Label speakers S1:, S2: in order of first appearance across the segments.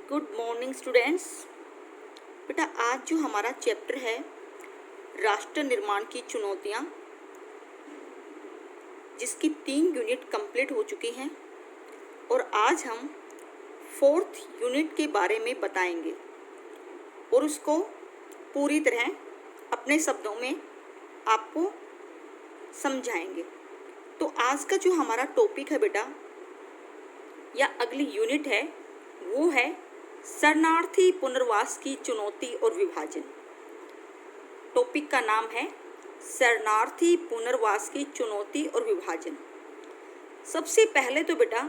S1: Good morning students. बेटा आज जो हमारा चैप्टर है राष्ट्र निर्माण की चुनौतियाँ, जिसकी 3 यूनिट कंप्लीट हो चुकी हैं और आज हम 4th यूनिट के बारे में बताएंगे और उसको पूरी तरह अपने शब्दों में आपको समझाएंगे। तो आज का जो हमारा टॉपिक है बेटा या अगली यूनिट है वो है शरणार्थी पुनर्वास की चुनौती और विभाजन। टॉपिक का नाम है शरणार्थी पुनर्वास की चुनौती और विभाजन। सबसे पहले तो बेटा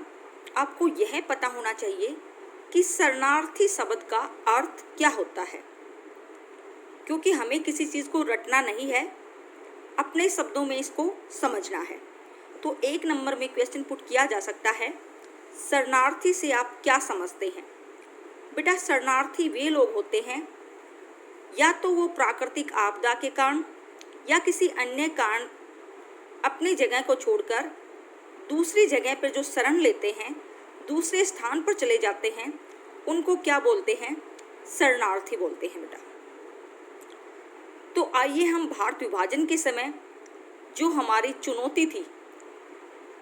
S1: आपको यह पता होना चाहिए कि शरणार्थी शब्द का अर्थ क्या होता है, क्योंकि हमें किसी चीज़ को रटना नहीं है, अपने शब्दों में इसको समझना है। तो 1 नंबर में क्वेश्चन पुट किया जा सकता है, शरणार्थी से आप क्या समझते हैं? बेटा शरणार्थी वे लोग होते हैं या तो वो प्राकृतिक आपदा के कारण या किसी अन्य कारण अपनी जगह को छोड़कर दूसरी जगह पर जो शरण लेते हैं, दूसरे स्थान पर चले जाते हैं, उनको क्या बोलते हैं? शरणार्थी बोलते हैं बेटा। तो आइए हम भारत विभाजन के समय जो हमारी चुनौती थी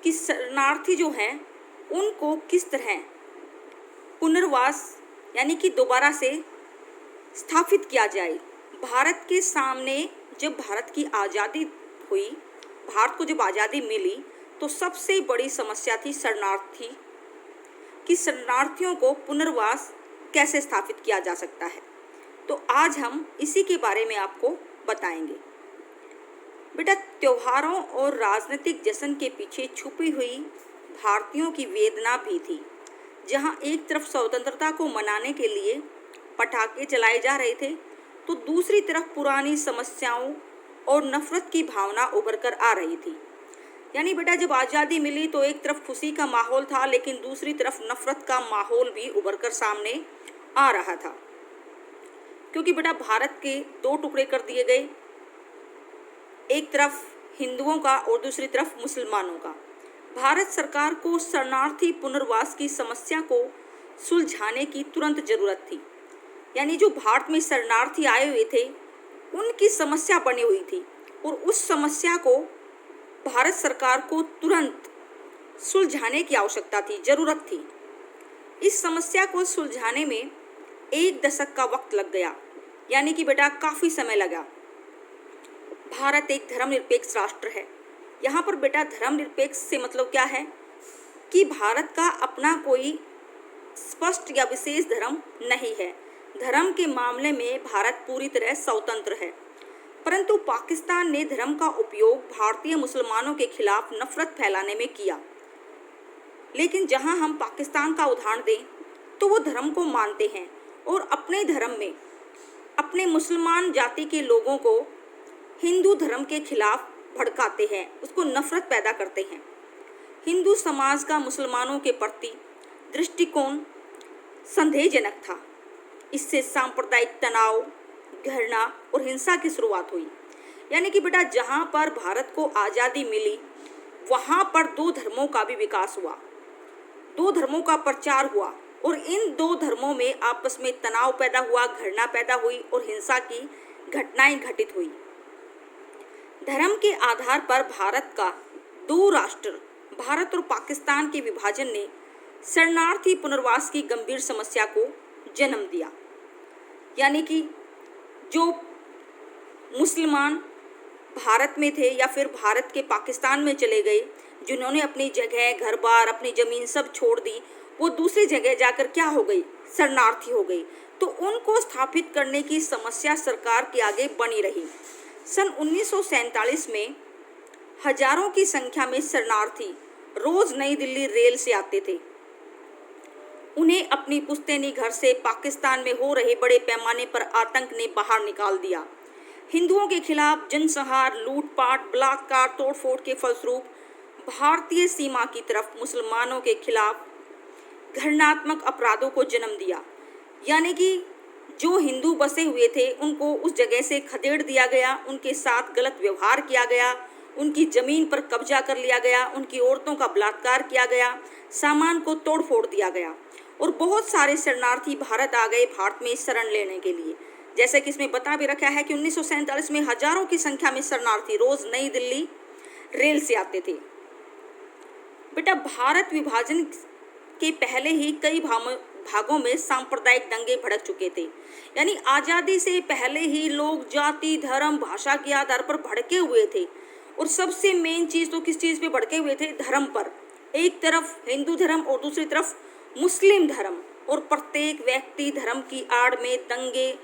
S1: कि शरणार्थी जो हैं उनको किस तरह पुनर्वास यानी कि दोबारा से स्थापित किया जाए। भारत के सामने जब भारत की आज़ादी हुई, भारत को जब आज़ादी मिली, तो सबसे बड़ी समस्या थी शरणार्थी कि शरणार्थियों को पुनर्वास कैसे स्थापित किया जा सकता है। तो आज हम इसी के बारे में आपको बताएंगे। बेटा त्योहारों और राजनीतिक जश्न के पीछे छुपी हुई भारतीयों की वेदना भी थी। जहां एक तरफ स्वतंत्रता को मनाने के लिए पटाखे चलाए जा रहे थे, तो दूसरी तरफ पुरानी समस्याओं और नफरत की भावना उभर कर आ रही थी। यानी बेटा जब आज़ादी मिली तो एक तरफ खुशी का माहौल था, लेकिन दूसरी तरफ नफरत का माहौल भी उभर कर सामने आ रहा था, क्योंकि बेटा भारत के 2 टुकड़े कर दिए गए, एक तरफ हिंदुओं का और दूसरी तरफ मुसलमानों का। भारत सरकार को शरणार्थी पुनर्वास की समस्या को सुलझाने की तुरंत जरूरत थी। यानी जो भारत में शरणार्थी आए हुए थे उनकी समस्या बनी हुई थी और उस समस्या को भारत सरकार को तुरंत सुलझाने की आवश्यकता थी, जरूरत थी। इस समस्या को सुलझाने में 1 दशक का वक्त लग गया, यानी कि बेटा काफ़ी समय लगा। भारत एक धर्मनिरपेक्ष राष्ट्र है। यहाँ पर बेटा धर्मनिरपेक्ष से मतलब क्या है कि भारत का अपना कोई स्पष्ट या विशेष धर्म नहीं है। धर्म के मामले में भारत पूरी तरह स्वतंत्र है, परंतु पाकिस्तान ने धर्म का उपयोग भारतीय मुसलमानों के खिलाफ नफरत फैलाने में किया। लेकिन जहाँ हम पाकिस्तान का उदाहरण दें तो वो धर्म को मानते हैं और अपने धर्म में अपने मुसलमान जाति के लोगों को हिंदू धर्म के खिलाफ भड़काते हैं, उसको नफरत पैदा करते हैं। हिंदू समाज का मुसलमानों के प्रति दृष्टिकोण संदेहजनक था। इससे सांप्रदायिक तनाव, घृणा और हिंसा की शुरुआत हुई। यानी कि बेटा जहाँ पर भारत को आज़ादी मिली वहाँ पर 2 धर्मों का भी विकास हुआ, 2 धर्मों का प्रचार हुआ और इन 2 धर्मों में आपस में तनाव पैदा हुआ, घृणा पैदा हुई और हिंसा की घटनाएं घटित हुई। धर्म के आधार पर भारत का 2 राष्ट्र, भारत और पाकिस्तान के विभाजन ने शरणार्थी पुनर्वास की गंभीर समस्या को जन्म दिया। यानी कि जो मुसलमान भारत में थे या फिर भारत के पाकिस्तान में चले गए, जिन्होंने अपनी जगह, घर बार, अपनी ज़मीन सब छोड़ दी, वो दूसरी जगह जाकर क्या हो गई? शरणार्थी हो गई। तो उनको स्थापित करने की समस्या सरकार के आगे बनी रही। सन 1947 में हजारों की संख्या में शरणार्थी रोज नई दिल्ली रेल से आते थे। उन्हें अपनी पुश्तैनी घर से पाकिस्तान में हो रहे बड़े पैमाने पर आतंक ने बाहर निकाल दिया। हिंदुओं के खिलाफ जनसंहार, लूटपाट, बलात्कार, तोड़फोड़ के फलस्वरूप भारतीय सीमा की तरफ मुसलमानों के खिलाफ घृणात्मक अपराधों को जन्म दिया। यानी कि जो हिंदू बसे हुए थे उनको उस जगह से खदेड़ दिया गया, उनके साथ गलत व्यवहार किया गया, उनकी ज़मीन पर कब्जा कर लिया गया, उनकी औरतों का बलात्कार किया गया, सामान को तोड़ फोड़ दिया गया और बहुत सारे शरणार्थी भारत आ गए, भारत में शरण लेने के लिए। जैसे कि इसमें बता भी रखा है कि 1947 में हजारों की संख्या में शरणार्थी रोज नई दिल्ली रेल से आते थे। बेटा, भारत विभाजन के पहले ही कई भागों में सांप्रदायिक दंगे भड़क चुके थे। यानी आज़ादी से पहले ही लोग जाति, धर्म, भाषा के आधार पर भड़के हुए थे। और सबसे मेन चीज़ तो किस चीज़ पे भड़के हुए थे? धर्म पर। एक तरफ हिंदू धर्म और दूसरी तरफ मुस्लिम धर्म, और प्रत्येक व्यक्ति धर्म की आड़ में दंगे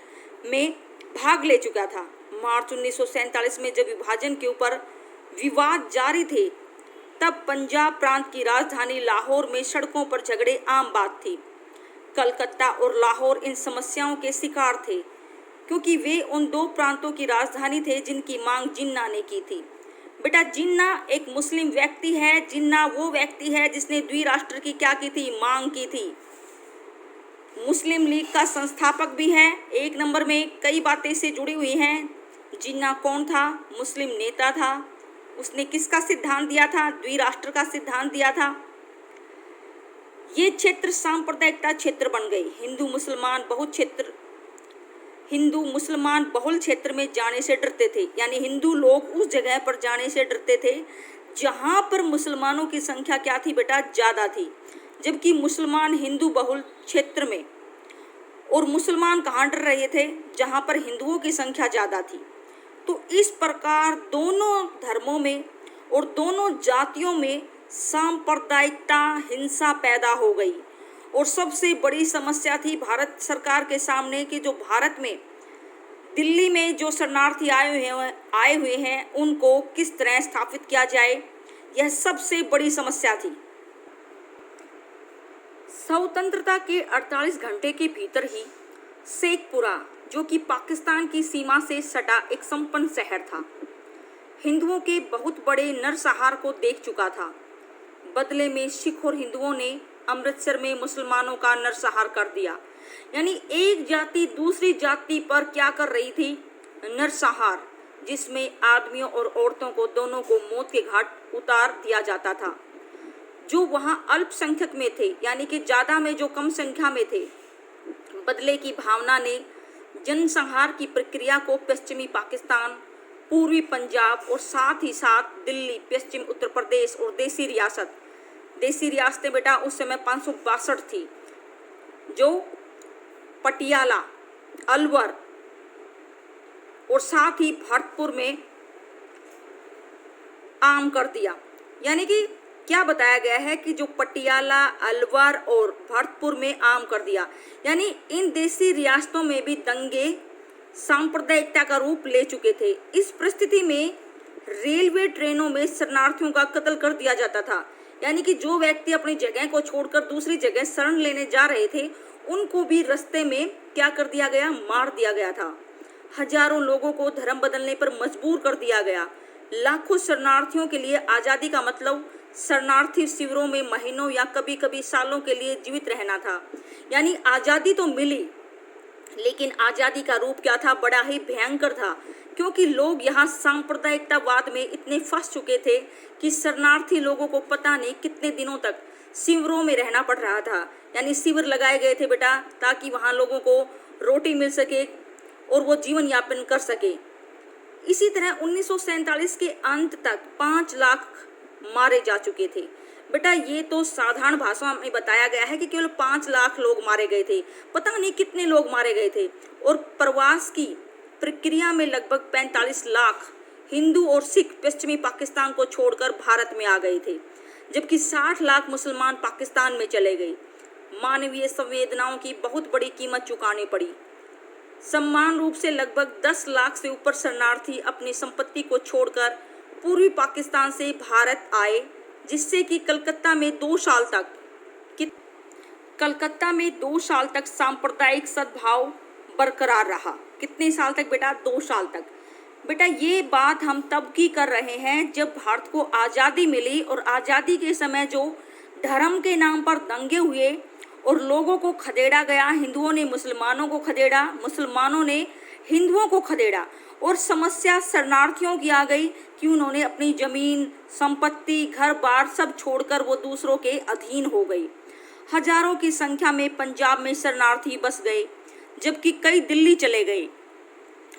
S1: में भाग ले चुका था। मार्च 1947 में जब विभाजन के ऊपर विवाद जारी थे, तब पंजाब प्रांत की राजधानी लाहौर में सड़कों पर झगड़े आम बात थी। कलकत्ता और लाहौर इन समस्याओं के शिकार थे, क्योंकि वे उन दो प्रांतों की राजधानी थे जिनकी मांग जिन्ना ने की थी। बेटा, जिन्ना एक मुस्लिम व्यक्ति है। जिन्ना वो व्यक्ति है जिसने द्विराष्ट्र की क्या की थी? मांग की थी। मुस्लिम लीग का संस्थापक भी है। एक नंबर में कई बातें से जुड़ी हुई हैं। जिन्ना कौन था? मुस्लिम नेता था। उसने किसका सिद्धांत दिया था? द्विराष्ट्र का सिद्धांत दिया था। ये क्षेत्र सांप्रदायिकता क्षेत्र बन गई। हिंदू मुसलमान बहुल क्षेत्र में जाने से डरते थे। यानी हिंदू लोग उस जगह पर जाने से डरते थे जहां पर मुसलमानों की संख्या क्या थी बेटा? ज़्यादा थी। जबकि मुसलमान हिंदू बहुल क्षेत्र में, और मुसलमान कहाँ डर रहे थे? जहां पर हिंदुओं की संख्या ज़्यादा थी। तो इस प्रकार दोनों धर्मों में और दोनों जातियों में सांप्रदायिकता, हिंसा पैदा हो गई। और सबसे बड़ी समस्या थी भारत सरकार के सामने कि जो भारत में दिल्ली में जो शरणार्थी आए हुए हैं उनको किस तरह स्थापित किया जाए, यह सबसे बड़ी समस्या थी। स्वतंत्रता के 48 घंटे के भीतर ही शेखपुरा, जो कि पाकिस्तान की सीमा से सटा एक संपन्न शहर था, हिंदुओं के बहुत बड़े नरसंहार को देख चुका था। बदले में सिख और हिंदुओं ने अमृतसर में मुसलमानों का नरसंहार कर दिया। यानी एक जाति दूसरी जाति पर क्या कर रही थी? नरसंहार, जिसमें आदमियों और औरतों को दोनों को मौत के घाट उतार दिया जाता था। जो वहां अल्पसंख्यक में थे, यानी कि ज़्यादा में जो कम संख्या में थे, बदले की भावना ने जनसंहार की प्रक्रिया को पश्चिमी पाकिस्तान, पूर्वी पंजाब और साथ ही साथ दिल्ली, पश्चिम उत्तर प्रदेश और देसी रियासतें बेटा उस समय 562 थी, जो पटियाला, अलवर और साथ ही भरतपुर में आम कर दिया। यानी कि क्या बताया गया है कि जो पटियाला, अलवर और भरतपुर में आम कर दिया। यानी इन देसी रियासतों में भी दंगे सांप्रदायिकता का रूप ले चुके थे। इस परिस्थिति में रेलवे ट्रेनों में शरणार्थियों का कत्ल कर दिया जाता था। यानी कि जो व्यक्ति अपनी जगह को छोड़कर दूसरी जगह शरण लेने जा रहे थे, उनको भी रास्ते में क्या कर दिया गया? मार दिया गया था। हजारों लोगों को धर्म बदलने पर मजबूर कर दिया गया। लाखों शरणार्थियों के लिए आज़ादी का मतलब शरणार्थी शिविरों में महीनों या कभी कभी सालों के लिए जीवित रहना था। यानी आज़ादी तो मिली, लेकिन आज़ादी का रूप क्या था? बड़ा ही भयंकर था, क्योंकि लोग यहाँ सांप्रदायिकतावाद में इतने फंस चुके थे कि शरणार्थी लोगों को पता नहीं कितने दिनों तक शिविरों में रहना पड़ रहा था। यानी शिविर लगाए गए थे बेटा, ताकि वहाँ लोगों को रोटी मिल सके और वो जीवन यापन कर सके। इसी तरह 1947 के अंत तक 5 लाख मारे जा चुके थे। बेटा, ये तो साधारण भाषा में बताया गया है कि केवल 5 लाख लोग मारे गए थे, पता नहीं कितने लोग मारे गए थे। और प्रवास की प्रक्रिया में लगभग 45 लाख हिंदू और सिख पश्चिमी पाकिस्तान को छोड़कर भारत में आ गए थे, जबकि 60 लाख मुसलमान पाकिस्तान में चले गए। मानवीय संवेदनाओं की बहुत बड़ी कीमत चुकानी पड़ी। समान रूप से लगभग 10 लाख से ऊपर शरणार्थी अपनी संपत्ति को छोड़कर पूर्वी पाकिस्तान से भारत आए, जिससे कि कलकत्ता में 2 साल तक सांप्रदायिक सद्भाव बरकरार रहा। कितने साल तक बेटा? 2 साल तक। बेटा, ये बात हम तब की कर रहे हैं जब भारत को आज़ादी मिली, और आज़ादी के समय जो धर्म के नाम पर दंगे हुए और लोगों को खदेड़ा गया, हिंदुओं ने मुसलमानों को खदेड़ा, मुसलमानों ने हिंदुओं को खदेड़ा, और समस्या शरणार्थियों की आ गई कि उन्होंने अपनी जमीन, संपत्ति, घर बार सब छोड़कर वो दूसरों के अधीन हो गई। हजारों की संख्या में पंजाब में शरणार्थी बस गए, जबकि कई दिल्ली चले गए।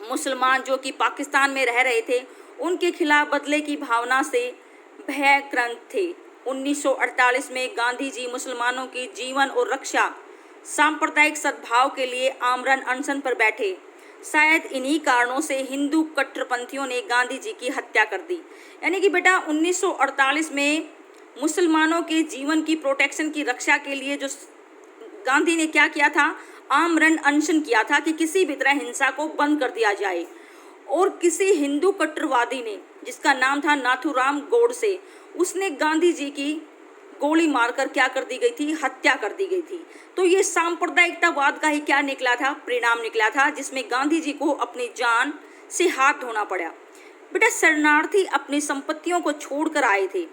S1: मुसलमान जो कि पाकिस्तान में रह रहे थे, उनके खिलाफ बदले की भावना से भयक्रंत थे। 1948 में गांधी जी मुसलमानों की जीवन और रक्षा, सांप्रदायिक सद्भाव के लिए आमरण अनशन पर बैठे। शायद इन्हीं कारणों से हिंदू कट्टरपंथियों ने गांधी जी की हत्या कर दी। यानी कि बेटा 1948 में मुसलमानों के जीवन की प्रोटेक्शन की रक्षा के लिए जो गांधी ने क्या किया था, आमरण अनशन किया था कि किसी भी तरह हिंसा को बंद कर दिया जाए। और किसी हिंदू कट्टरवादी ने, जिसका नाम था नाथूराम गोडसे, उसने गांधी जी की गोली मारकर क्या कर दी गई थी, हत्या कर दी गई थी। तो ये सांप्रदायिकतावाद का ही क्या निकला था, परिणाम निकला था, जिसमें गांधी जी को अपनी जान से हाथ धोना पड़ा। बेटा शरणार्थी अपनी संपत्तियों को छोड़कर आए थे,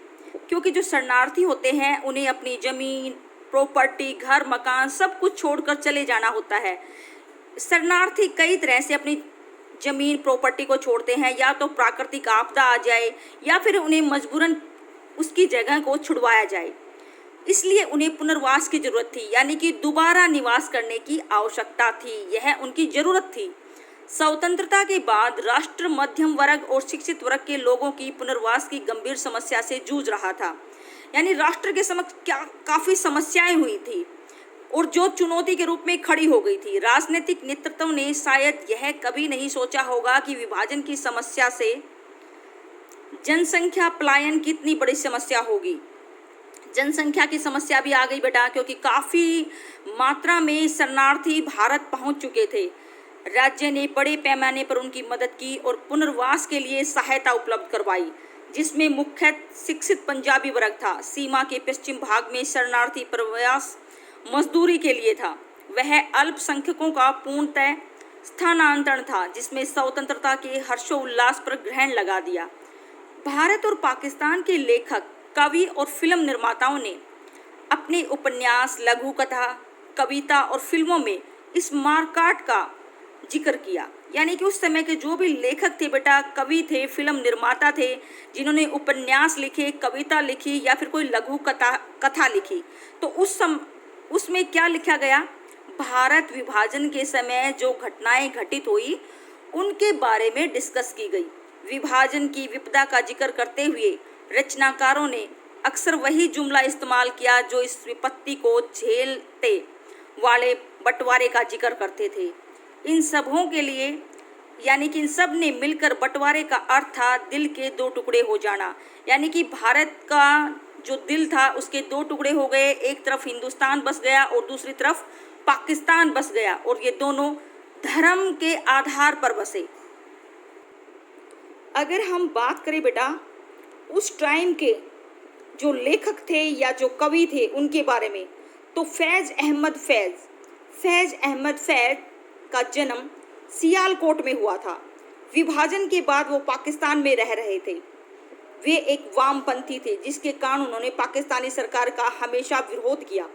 S1: क्योंकि जो शरणार्थी होते हैं उन्हें अपनी जमीन, प्रॉपर्टी, घर, मकान सब कुछ छोड़कर चले जाना होता है। शरणार्थी कई तरह से अपनी जमीन, प्रॉपर्टी को छोड़ते हैं, या तो प्राकृतिक आपदा आ जाए या फिर उन्हें मजबूरन उसकी जगह को छुड़वाया जाए। इसलिए उन्हें पुनर्वास की जरूरत थी, यानी कि दोबारा निवास करने की आवश्यकता थी, यह उनकी जरूरत थी। स्वतंत्रता के बाद राष्ट्र मध्यम वर्ग और शिक्षित वर्ग के लोगों की पुनर्वास की गंभीर समस्या से जूझ रहा था। यानी राष्ट्र के समक्ष क्या काफ़ी समस्याएं हुई थी और जो चुनौती के रूप में खड़ी हो गई थी। राजनीतिक नेतृत्व ने शायद यह कभी नहीं सोचा होगा कि विभाजन की समस्या से जनसंख्या पलायन कितनी बड़ी समस्या होगी। जनसंख्या की समस्या भी आ गई बेटा, क्योंकि काफ़ी मात्रा में शरणार्थी भारत पहुंच चुके थे। राज्य ने बड़े पैमाने पर उनकी मदद की और पुनर्वास के लिए सहायता उपलब्ध करवाई, जिसमें मुख्य शिक्षित पंजाबी वर्ग था। सीमा के पश्चिम भाग में शरणार्थी प्रवास मजदूरी के लिए था। वह अल्पसंख्यकों का पूर्णतः स्थानांतरण था, जिसमें स्वतंत्रता के हर्षोल्लास पर ग्रहण लगा दिया। भारत और पाकिस्तान के लेखक, कवि और फिल्म निर्माताओं ने अपने उपन्यास, लघु कथा, कविता और फिल्मों में इस मारकाट का जिक्र किया। यानी कि उस समय के जो भी लेखक थे बेटा, कवि थे, फिल्म निर्माता थे, जिन्होंने उपन्यास लिखे, कविता लिखी या फिर कोई लघु कथा लिखी, तो उसमें क्या लिखा गया, भारत विभाजन के समय जो घटनाएं घटित हुई उनके बारे में डिस्कस की गई। विभाजन की विपदा का जिक्र करते हुए रचनाकारों ने अक्सर वही जुमला इस्तेमाल किया जो इस विपत्ति को झेलते वाले बंटवारे का जिक्र करते थे। इन सबों के लिए, यानी कि इन सब ने मिलकर बंटवारे का अर्थ था दिल के दो टुकड़े हो जाना। यानी कि भारत का जो दिल था उसके दो टुकड़े हो गए, एक तरफ हिंदुस्तान बस गया और दूसरी तरफ पाकिस्तान बस गया, और ये दोनों धर्म के आधार पर बसे। अगर हम बात करें बेटा उस टाइम के जो लेखक थे या जो कवि थे उनके बारे में, तो फैज़ अहमद फैज़ का जन्म सियालकोट में हुआ था। विभाजन के बाद वो पाकिस्तान में रह रहे थे। वे एक वामपंथी थे, जिसके कारण उन्होंने पाकिस्तानी सरकार का हमेशा विरोध किया।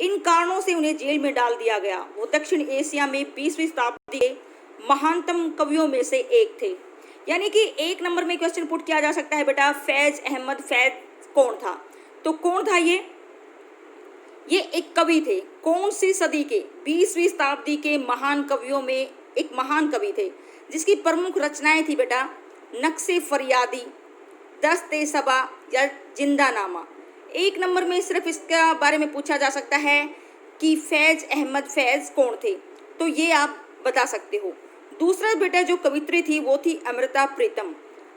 S1: इन कारणों से उन्हें जेल में डाल दिया गया। वो दक्षिण एशिया में 20वीं शताब्दी के महानतम कवियों में से एक थे। यानी कि एक नंबर में क्वेश्चन पुट किया जा सकता है बेटा, फैज़ अहमद फैज़ कौन था? तो कौन था ये एक कवि थे। कौन सी सदी के? 20वीं शताब्दी के महान कवियों में एक महान कवि थे, जिसकी प्रमुख रचनाएं थी बेटा नक्शे फरियादी, दस्ते सबा या जिंदानामा। एक नंबर में सिर्फ इसका बारे में पूछा जा सकता है कि फैज़ अहमद फैज़ कौन थे, तो ये आप बता सकते हो। दूसरा बेटा जो कवित्री थी वो थी अमृता प्रीतम।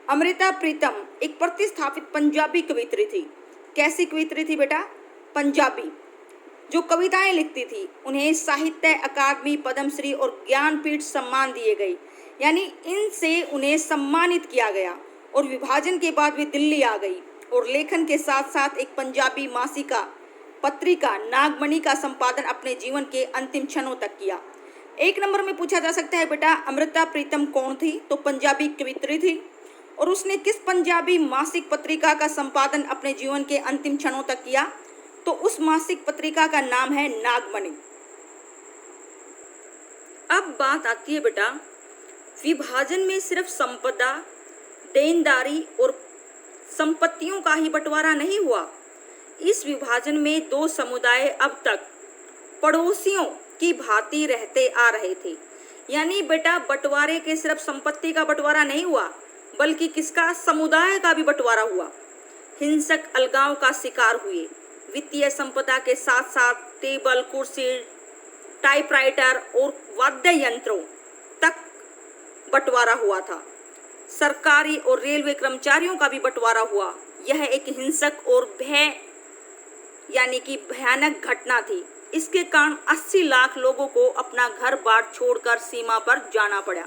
S1: अमृता प्रीतम एक प्रतिष्ठापित पंजाबी कवित्री थी। कैसी कवित्री थी बेटा? पंजाबी। जो कविताएं लिखती थी उन्हें साहित्य अकादमी, पद्मश्री और ज्ञानपीठ सम्मान दिए गए। यानी इनसे उन्हें सम्मानित किया गया। और विभाजन के बाद वे दिल्ली आ गई और लेखन के साथ साथ एक पंजाबी मासिका पत्रिका नागमणि का संपादन अपने जीवन के अंतिम क्षणों तक किया। एक नंबर में पूछा जा सकता है बेटा अमृता प्रीतम कौन थी? तो पंजाबी कवित्री थी। और उसने किस पंजाबी मासिक पत्रिका का संपादन अपने जीवन के अंतिम क्षणों तक किया? तो उस मासिक पत्रिका का नाम है नागमणि। अब बात आती है बेटा विभाजन में सिर्फ संपदा, देनदारी और संपत्तियों का ही बंटवारा नहीं हुआ। इस विभाजन में दो समुदाय अब तक पड़ोसियों की भांति रहते आ रहे थे। यानी बेटा बंटवारे के सिर्फ संपत्ति का बंटवारा नहीं हुआ, बल्कि किसका, समुदाय का भी बंटवारा हुआ। हिंसक अलगाव का शिकार हुए। वित्तीय संपदा के साथ साथ टेबल, कुर्सी, टाइपराइटर और वाद्य यंत्रों तक बंटवारा हुआ था। सरकारी और रेलवे कर्मचारियों का भी बंटवारा हुआ। यह एक हिंसक और भयानक घटना थी। इसके कारण 80 लाख लोगों को अपना घर बार छोड़कर सीमा पर जाना पड़ा।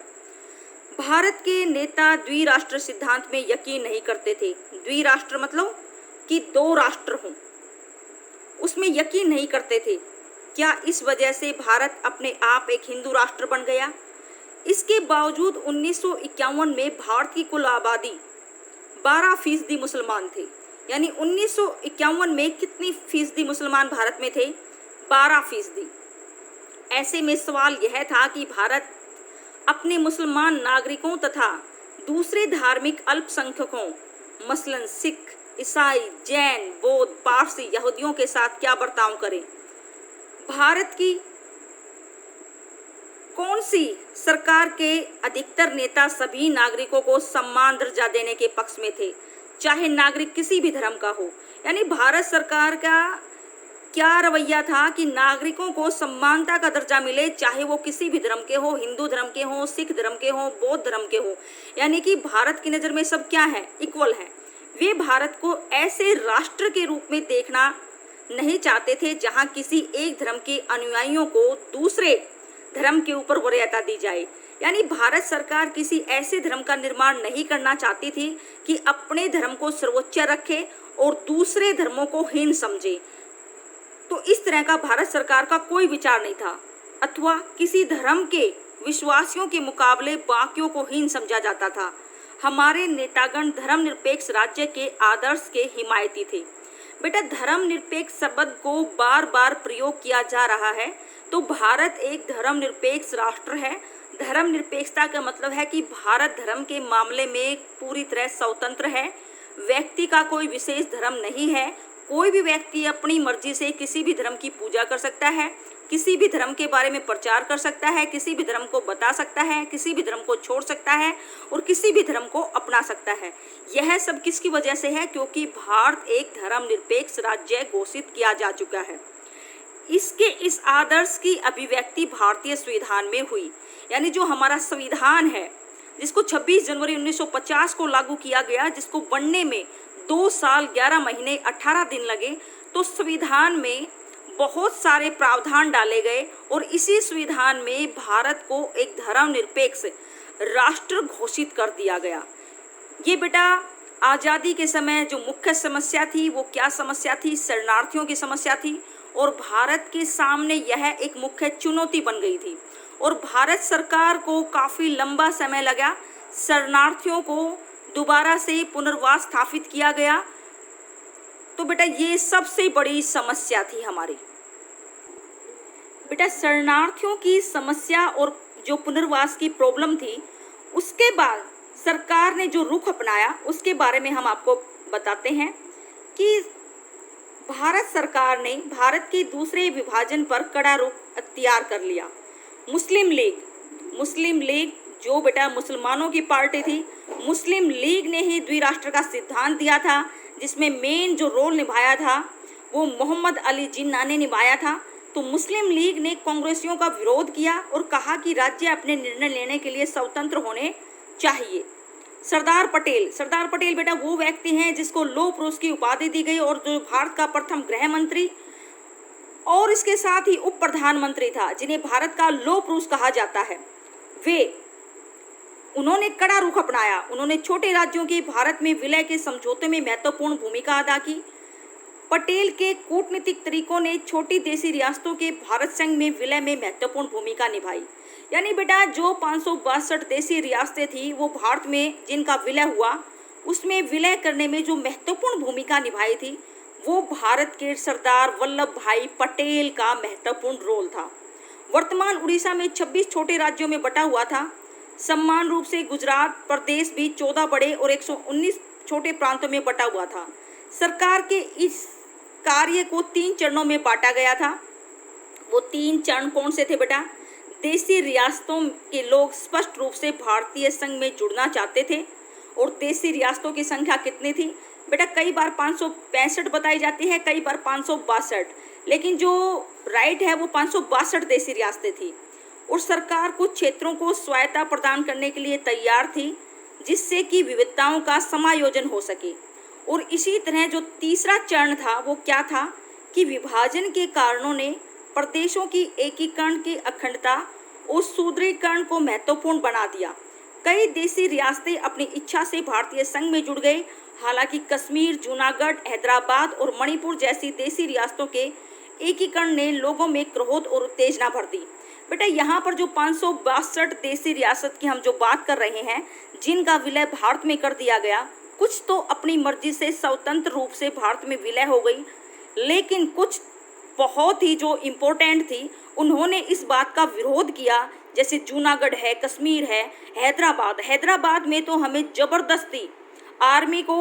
S1: भारत के नेता द्विराष्ट्र सिद्धांत में यकीन नहीं करते थे। द्विराष्ट्र मतलब कि दो राष्ट्र हों, उसमें यकीन नहीं करते थे। क्या इस वजह से भारत अपने आप एक हिंदू राष्ट्र बन गया? इसके बावजूद 1951 में भारत की कुल आबादी 12% मुसलमान थे। यानी 1951 में कितनी फीसदी मुसलमान भारत में थे? 12%। ऐसे में सवाल यह था कि भारत अपने मुसलमान नागरिकों तथा दूसरे धार्मिक अल्पसंख्यकों मसलन सिख, ईसाई, जैन, बौद्ध, पारसी, यहूदियों के साथ क्या बर्ताव करे। भारत की कौन सी सरकार के अधिकतर नेता सभी नागरिकों को सम्मान दर्जा देने के पक्ष में थे, चाहे नागरिक किसी भी धर्म का हो। यानी भारत सरकार का क्या रवैया था कि नागरिकों को सम्मानता का दर्जा मिले, चाहे वो किसी भी धर्म के हो, हिंदू धर्म के हो, सिख धर्म के हो, बौद्ध धर्म के हो। यानी कि भारत की नज़र में सब क्या है, इक्वल है। वे भारत को ऐसे राष्ट्र के रूप में देखना नहीं चाहते थे जहां किसी एक धर्म के अनुयायियों को दूसरे धर्म के ऊपर वरीयता दी जाए। यानी भारत सरकार किसी ऐसे धर्म का निर्माण नहीं करना चाहती थी कि अपने धर्म को सर्वोच्च रखे और दूसरे धर्मों को हीन समझे। तो इस तरह का भारत सरकार का कोई विचार नहीं था, अथवा किसी धर्म के विश्वासियों के मुकाबले बाकियों को हीन समझा जाता था। हमारे नेतागण धर्मनिरपेक्ष राज्य के आदर्श के हिमायती थे। बेटा धर्मनिरपेक्ष शब्द को बार बार प्रयोग किया जा रहा है, तो भारत एक धर्मनिरपेक्ष राष्ट्र है। धर्मनिरपेक्षता का मतलब है कि भारत धर्म के मामले में पूरी तरह स्वतंत्र है। व्यक्ति का कोई विशेष धर्म नहीं है। कोई भी व्यक्ति अपनी मर्जी से किसी भी धर्म की पूजा कर सकता है, किसी भी धर्म के बारे में प्रचार कर सकता है, किसी भी धर्म को बता सकता है, किसी भी धर्म को छोड़ सकता है और किसी भी धर्म को अपना सकता है। यह सब किसकी वजह से है? क्योंकि भारत एक धर्मनिरपेक्ष राज्य घोषित किया जा चुका है। इसके इस आदर्श की अभिव्यक्ति भारतीय संविधान में हुई। यानी जो हमारा संविधान है, जिसको 26 जनवरी 1950 को लागू किया गया, जिसको बनने में 2 साल 11 महीने 18 दिन लगे, तो संविधान में बहुत सारे प्रावधान डाले गए और इसी संविधान में भारत को एक धर्मनिरपेक्ष राष्ट्र घोषित कर दिया गया। ये बेटा आज़ादी के समय जो मुख्य समस्या थी वो क्या समस्या थी? शरणार्थियों की समस्या थी और भारत के सामने यह एक मुख्य चुनौती बन गई थी और भारत सरकार को काफ़ी लंबा समय लगा। शरणार्थियों को दोबारा से पुनर्वास स्थापित किया गया। तो बेटा ये सबसे बड़ी समस्या थी हमारी। बेटा शरणार्थियों की समस्या और जो पुनर्वास की प्रॉब्लम थी, उसके बाद सरकार ने जो रुख अपनाया उसके बारे में हम आपको बताते हैं कि भारत सरकार ने भारत के दूसरे विभाजन पर कड़ा रुख अख्तियार कर लिया। मुस्लिम लीग जो बेटा मुसलमानों की पार्टी थी, मुस्लिम लीग ने ही द्विराष्ट्र का सिद्धांत दिया था, जिसमें मेन जो रोल निभाया था वो मोहम्मद अली जिन्ना ने निभाया था। तो मुस्लिम लीग ने कांग्रेसियों का विरोध किया और कहा कि राज्य अपने निर्णय लेने के लिए स्वतंत्र होने चाहिए। सरदार पटेल बेटा वो व्यक्ति हैं जिसको लौह पुरुष की उपाधि दी गई और जो भारत का प्रथम गृह मंत्री और इसके साथ ही उप प्रधानमंत्री था, जिन्हें भारत का लौह पुरुष कहा जाता है। उन्होंने कड़ा रुख अपनाया। उन्होंने छोटे राज्यों के भारत में विलय के समझौते में महत्वपूर्ण भूमिका अदा की। पटेल के कूटनीतिक तरीकों ने छोटी देशी रियासतों के भारत संघ में विलय में महत्वपूर्ण भूमिका निभाई। यानी बेटा जो 562 देशी रियासतें थी वो भारत में जिनका विलय हुआ, उसमें विलय करने में जो महत्वपूर्ण भूमिका निभाई थी वो भारत के सरदार वल्लभ भाई पटेल का महत्वपूर्ण रोल था। वर्तमान उड़ीसा में 26 छोटे राज्यों में बटा हुआ था। समान रूप से गुजरात प्रदेश भी 14 बड़े और 119 छोटे प्रांतों में बटा हुआ था। सरकार के इस कार्य को 3 चरणों में बांटा गया था। वो 3 चरण कौन से थे बेटा? देशी रियासतों के लोग स्पष्ट रूप से भारतीय संघ में जुड़ना चाहते थे। और देशी रियासतों की संख्या कितनी थी बेटा? कई बार 565 बताई जाती है, कई बार 562, लेकिन जो राइट है वो 562 देशी रियासतें थी। और सरकार कुछ क्षेत्रों को स्वायत्तता प्रदान करने के लिए तैयार थी, जिससे कि विविधताओं का समायोजन हो सके। और इसी तरह जो तीसरा चरण था वो क्या था कि विभाजन के कारणों ने प्रदेशों की एकीकरण की अखंडता और सुदृढ़ीकरण को महत्वपूर्ण बना दिया। कई देशी रियासतें अपनी इच्छा से भारतीय संघ में जुड़ गई। हालांकि कश्मीर, जूनागढ़, हैदराबाद और मणिपुर जैसी देशी रियासतों के एकीकरण ने लोगों में क्रोध और उत्तेजना भर दी। बेटा यहाँ पर जो 562 देशी रियासत की हम जो बात कर रहे हैं, जिनका विलय भारत में कर दिया गया, कुछ तो अपनी मर्जी से स्वतंत्र रूप से भारत में विलय हो गई, लेकिन कुछ बहुत ही जो इम्पोर्टेंट थी उन्होंने इस बात का विरोध किया। जैसे जूनागढ़ है, कश्मीर है, हैदराबाद में तो हमें ज़बरदस्ती आर्मी को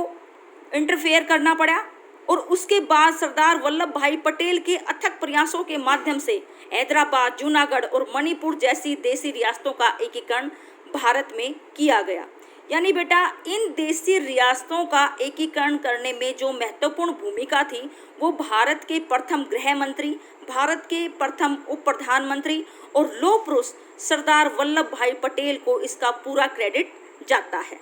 S1: इंटरफेयर करना पड़ा। और उसके बाद सरदार वल्लभ भाई पटेल के अथक प्रयासों के माध्यम से हैदराबाद, जूनागढ़ और मणिपुर जैसी देशी रियासतों का एकीकरण भारत में किया गया। यानी बेटा इन देशी रियासतों का एकीकरण करने में जो महत्वपूर्ण भूमिका थी वो भारत के प्रथम गृह मंत्री, भारत के प्रथम उप प्रधानमंत्री और लौह पुरुष सरदार वल्लभ भाई पटेल को इसका पूरा क्रेडिट जाता है।